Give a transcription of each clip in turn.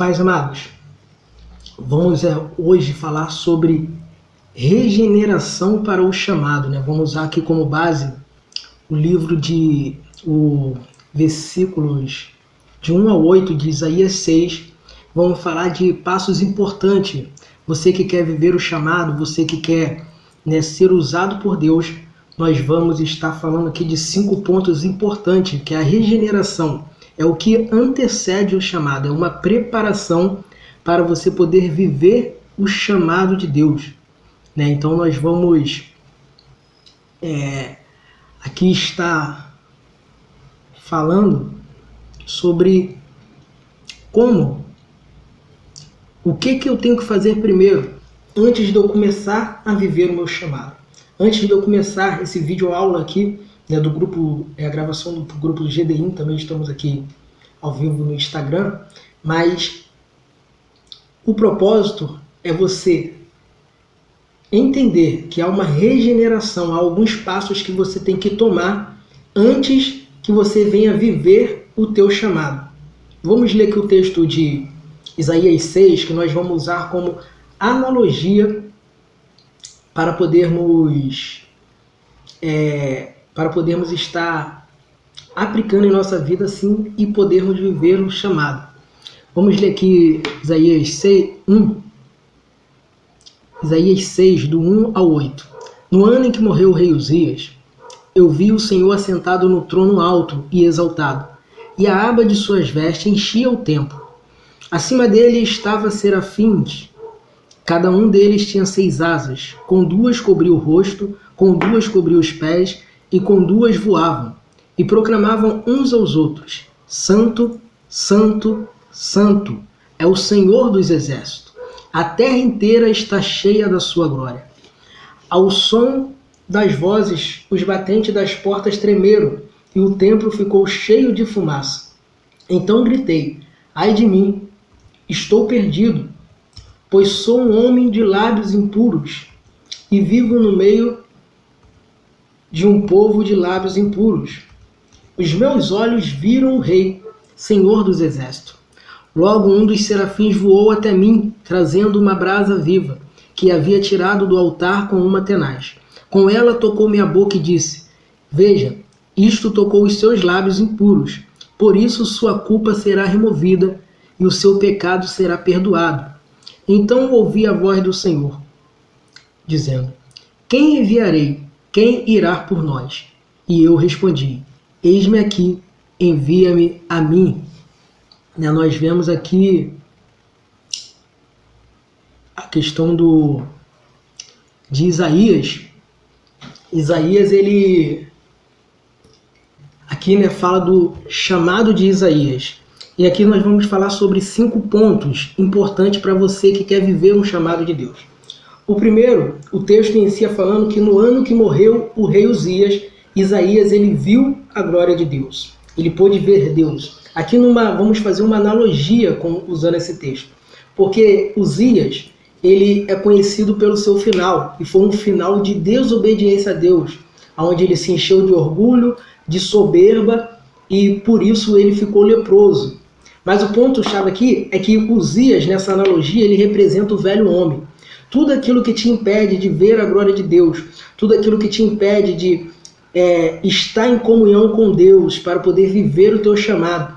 Pais amados, vamos hoje falar sobre regeneração para o chamado, né? Vamos usar aqui como base o livro versículos de 1 a 8 de Isaías 6. Vamos falar de passos importantes. Você que quer viver o chamado, você que quer, ser usado por Deus, nós vamos estar falando aqui de 5 pontos importantes, que é a regeneração. É o que antecede o chamado, é uma preparação para você poder viver o chamado de Deus. Então nós vamos aqui estar falando sobre o que eu tenho que fazer primeiro, antes de eu começar a viver o meu chamado. Antes de eu começar esse vídeo aula aqui, do grupo, a gravação do grupo do GDI, também estamos aqui ao vivo no Instagram, mas o propósito é você entender que há uma regeneração, há alguns passos que você tem que tomar antes que você venha viver o teu chamado. Vamos ler aqui o texto de Isaías 6, que nós vamos usar como analogia para podermos estar aplicando em nossa vida assim e podermos viver o chamado. Vamos ler aqui Isaías 6, do 1 ao 8. No ano em que morreu o rei Uzias, eu vi o Senhor assentado no trono alto e exaltado, e a aba de suas vestes enchia o templo. Acima dele estavam serafins, cada um deles tinha 6 asas, com 2 cobria o rosto, com 2 cobria os pés, e com 2 voavam, e proclamavam uns aos outros: Santo, Santo, Santo é o Senhor dos exércitos. A terra inteira está cheia da sua glória. Ao som das vozes, os batentes das portas tremeram, e o templo ficou cheio de fumaça. Então gritei: ai de mim, estou perdido, pois sou um homem de lábios impuros, e vivo no meio de um povo de lábios impuros. Os meus olhos viram o Rei, Senhor dos exércitos. Logo um dos serafins voou até mim, trazendo uma brasa viva, que havia tirado do altar com uma tenaz. Com ela tocou minha boca e disse: veja, isto tocou os seus lábios impuros, por isso sua culpa será removida e o seu pecado será perdoado. Então ouvi a voz do Senhor, dizendo: quem enviarei? Quem irá por nós? E eu respondi: eis-me aqui, envia-me a mim. Nós vemos aqui a questão de Isaías. Isaías, ele aqui fala do chamado de Isaías. E aqui nós vamos falar sobre 5 pontos importantes para você que quer viver um chamado de Deus. O primeiro, o texto inicia falando que no ano que morreu o rei Uzias, Isaías ele viu a glória de Deus. Ele pôde ver Deus. Aqui vamos fazer uma analogia usando esse texto. Porque Uzias, ele é conhecido pelo seu final. E foi um final de desobediência a Deus, onde ele se encheu de orgulho, de soberba, e por isso ele ficou leproso. Mas o ponto-chave aqui é que Uzias, nessa analogia, ele representa o velho homem. Tudo aquilo que te impede de ver a glória de Deus, tudo aquilo que te impede de estar em comunhão com Deus para poder viver o teu chamado,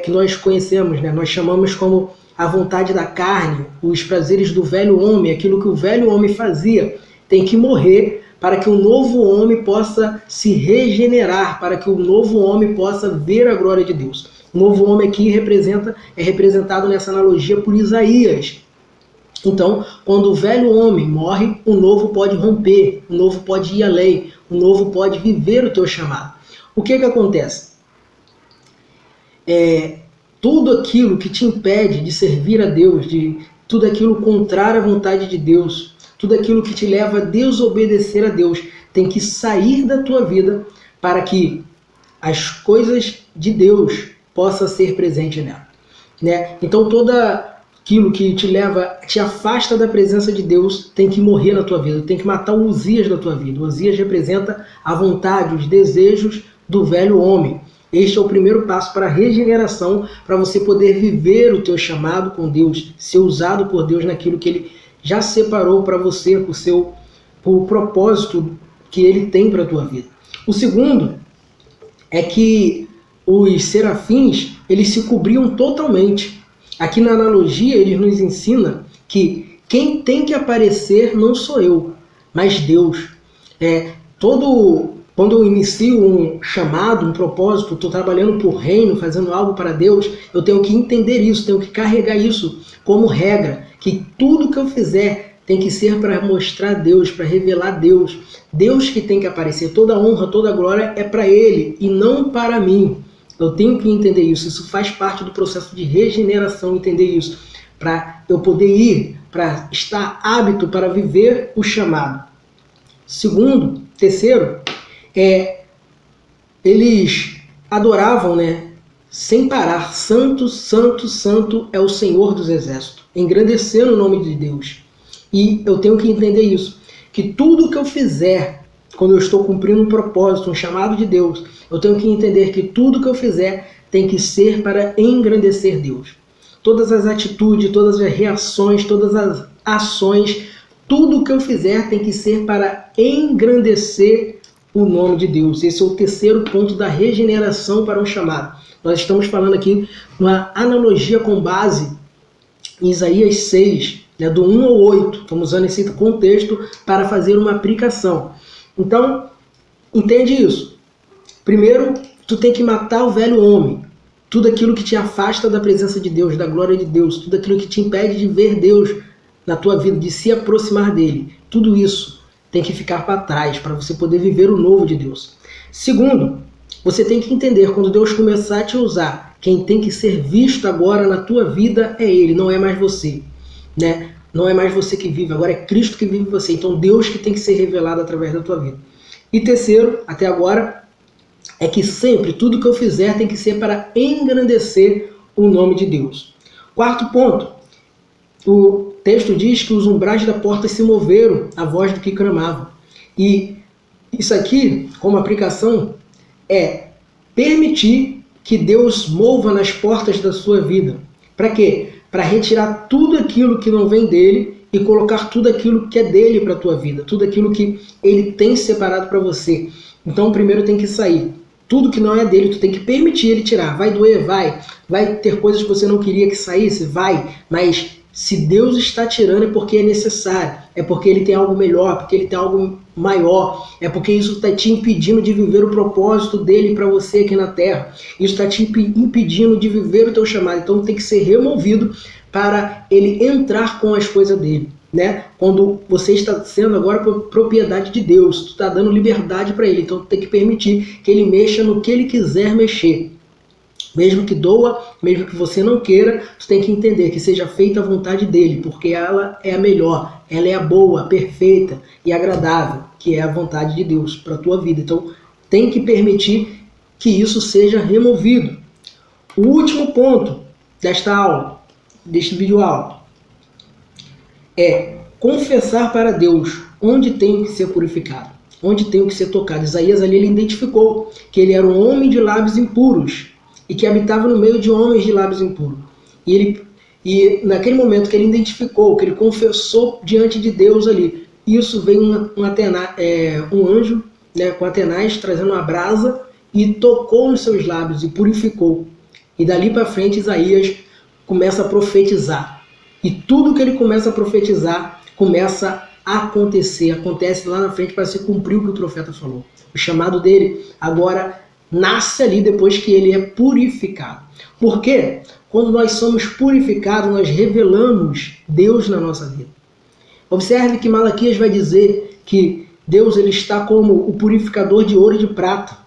que nós conhecemos, nós chamamos como a vontade da carne, os prazeres do velho homem, aquilo que o velho homem fazia, tem que morrer para que o novo homem possa se regenerar, para que o novo homem possa ver a glória de Deus. O novo homem aqui é representado nessa analogia por Isaías. Então, quando o velho homem morre, o novo pode romper, o novo pode ir além, o novo pode viver o teu chamado. O que acontece? Tudo aquilo que te impede de servir a Deus, tudo aquilo contrário à vontade de Deus, tudo aquilo que te leva a desobedecer a Deus, tem que sair da tua vida para que as coisas de Deus possam ser presentes nela. Então, aquilo que te afasta da presença de Deus tem que morrer na tua vida, tem que matar o Uzias da tua vida. O Uzias representa a vontade, os desejos do velho homem. Este é o primeiro passo para a regeneração, para você poder viver o teu chamado com Deus, ser usado por Deus naquilo que Ele já separou para você, por o propósito que Ele tem para a tua vida. O segundo é que os serafins, eles se cobriam totalmente. Aqui na analogia, ele nos ensina que quem tem que aparecer não sou eu, mas Deus. Quando eu inicio um chamado, um propósito, estou trabalhando por reino, fazendo algo para Deus, eu tenho que entender isso, tenho que carregar isso como regra, que tudo que eu fizer tem que ser para mostrar Deus, para revelar Deus. Deus que tem que aparecer, toda honra, toda glória é para Ele e não para mim. Eu tenho que entender isso, isso faz parte do processo de regeneração, entender isso, para eu poder ir, para estar hábito para viver o chamado. Terceiro, eles adoravam, sem parar, santo, santo, santo é o Senhor dos Exércitos, engrandecendo o nome de Deus. E eu tenho que entender isso, que tudo que eu fizer, quando eu estou cumprindo um propósito, um chamado de Deus, eu tenho que entender que tudo que eu fizer tem que ser para engrandecer Deus. Todas as atitudes, todas as reações, todas as ações, tudo que eu fizer tem que ser para engrandecer o nome de Deus. Esse é o terceiro ponto da regeneração para um chamado. Nós estamos falando aqui uma analogia com base em Isaías 6, do 1 ao 8. Estamos usando esse contexto para fazer uma aplicação. Então, entende isso. Primeiro, tu tem que matar o velho homem. Tudo aquilo que te afasta da presença de Deus, da glória de Deus, tudo aquilo que te impede de ver Deus na tua vida, de se aproximar dele. Tudo isso tem que ficar para trás para você poder viver o novo de Deus. Segundo, você tem que entender, quando Deus começar a te usar, quem tem que ser visto agora na tua vida é Ele, não é mais você. Não é mais você que vive, agora é Cristo que vive em você. Então Deus que tem que ser revelado através da tua vida. E terceiro, até agora, é que sempre, tudo que eu fizer tem que ser para engrandecer o nome de Deus. Quarto ponto, o texto diz que os umbrais da porta se moveram à voz do que clamava. E isso aqui, como aplicação, é permitir que Deus mova nas portas da sua vida. Para quê? Para retirar tudo aquilo que não vem dele e colocar tudo aquilo que é dele para a tua vida, tudo aquilo que ele tem separado para você. Então, primeiro tem que sair. Tudo que não é dele, tu tem que permitir ele tirar. Vai doer? Vai ter coisas que você não queria que saísse? Vai. Mas se Deus está tirando é porque é necessário. É porque Ele tem algo melhor, porque Ele tem algo maior. É porque isso está te impedindo de viver o propósito dele para você aqui na Terra. Isso está te impedindo de viver o teu chamado. Então tem que ser removido para Ele entrar com as coisas dele. Quando você está sendo agora propriedade de Deus, tu está dando liberdade para Ele, então tu tem que permitir que Ele mexa no que Ele quiser mexer. Mesmo que doa, mesmo que você não queira, tu tem que entender que seja feita a vontade dele, porque ela é a melhor, ela é a boa, a perfeita e agradável, que é a vontade de Deus para a tua vida. Então tem que permitir que isso seja removido. O último ponto desta aula, deste vídeo aula, é confessar para Deus onde tem que ser purificado, onde tem que ser tocado. Isaías ali ele identificou que ele era um homem de lábios impuros e que habitava no meio de homens de lábios impuros. E naquele momento que ele identificou, que ele confessou diante de Deus ali, isso veio um anjo com Atenaz trazendo uma brasa e tocou nos seus lábios e purificou. E dali para frente Isaías começa a profetizar. E tudo que ele começa a profetizar começa a acontecer. Acontece lá na frente para se cumprir o que o profeta falou. O chamado dele agora nasce ali depois que ele é purificado. Por quê? Quando nós somos purificados, nós revelamos Deus na nossa vida. Observe que Malaquias vai dizer que Deus ele está como o purificador de ouro e de prata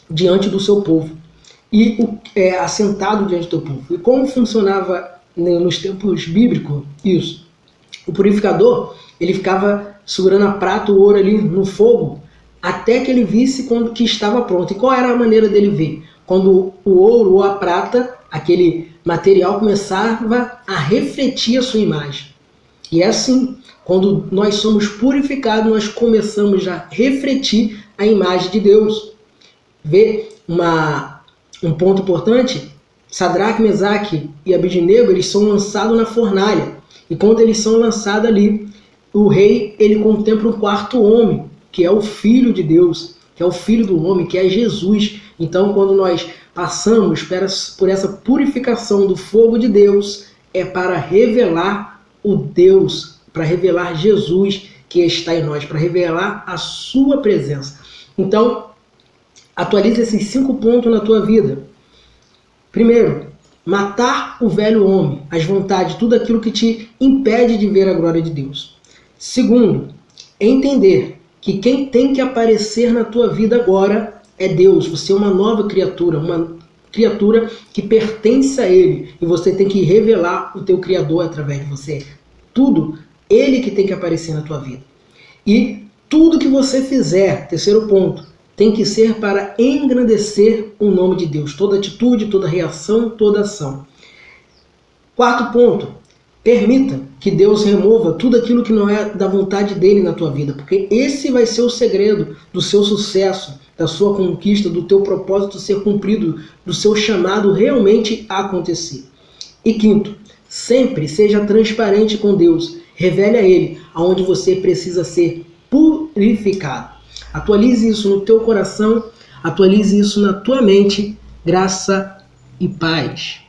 diante do seu povo. E assentado diante do povo. E como funcionava nos tempos bíblicos isso? O purificador ele ficava segurando a prata, o ouro ali no fogo, até que ele visse quando que estava pronto. E qual era a maneira dele ver? Quando o ouro ou a prata, aquele material, começava a refletir a sua imagem. E é assim, quando nós somos purificados, nós começamos a refletir a imagem de Deus. Ver uma Um ponto importante, Sadraque, Mesaque e Abednego, eles são lançados na fornalha. E quando eles são lançados ali, o rei, ele contempla um quarto homem, que é o Filho de Deus, que é o Filho do homem, que é Jesus. Então, quando nós passamos por essa purificação do fogo de Deus, é para revelar o Deus, para revelar Jesus que está em nós, para revelar a sua presença. Então, atualize esses 5 pontos na tua vida. Primeiro, matar o velho homem, as vontades, tudo aquilo que te impede de ver a glória de Deus. Segundo, entender que quem tem que aparecer na tua vida agora é Deus. Você é uma nova criatura, uma criatura que pertence a Ele. E você tem que revelar o teu Criador através de você. Tudo, Ele que tem que aparecer na tua vida. E tudo que você fizer, terceiro ponto, tem que ser para engrandecer o nome de Deus. Toda atitude, toda reação, toda ação. Quarto ponto, permita que Deus remova tudo aquilo que não é da vontade dele na tua vida, porque esse vai ser o segredo do seu sucesso, da sua conquista, do teu propósito ser cumprido, do seu chamado realmente acontecer. E quinto, sempre seja transparente com Deus. Revele a Ele aonde você precisa ser purificado. Atualize isso no teu coração, atualize isso na tua mente. Graça e paz.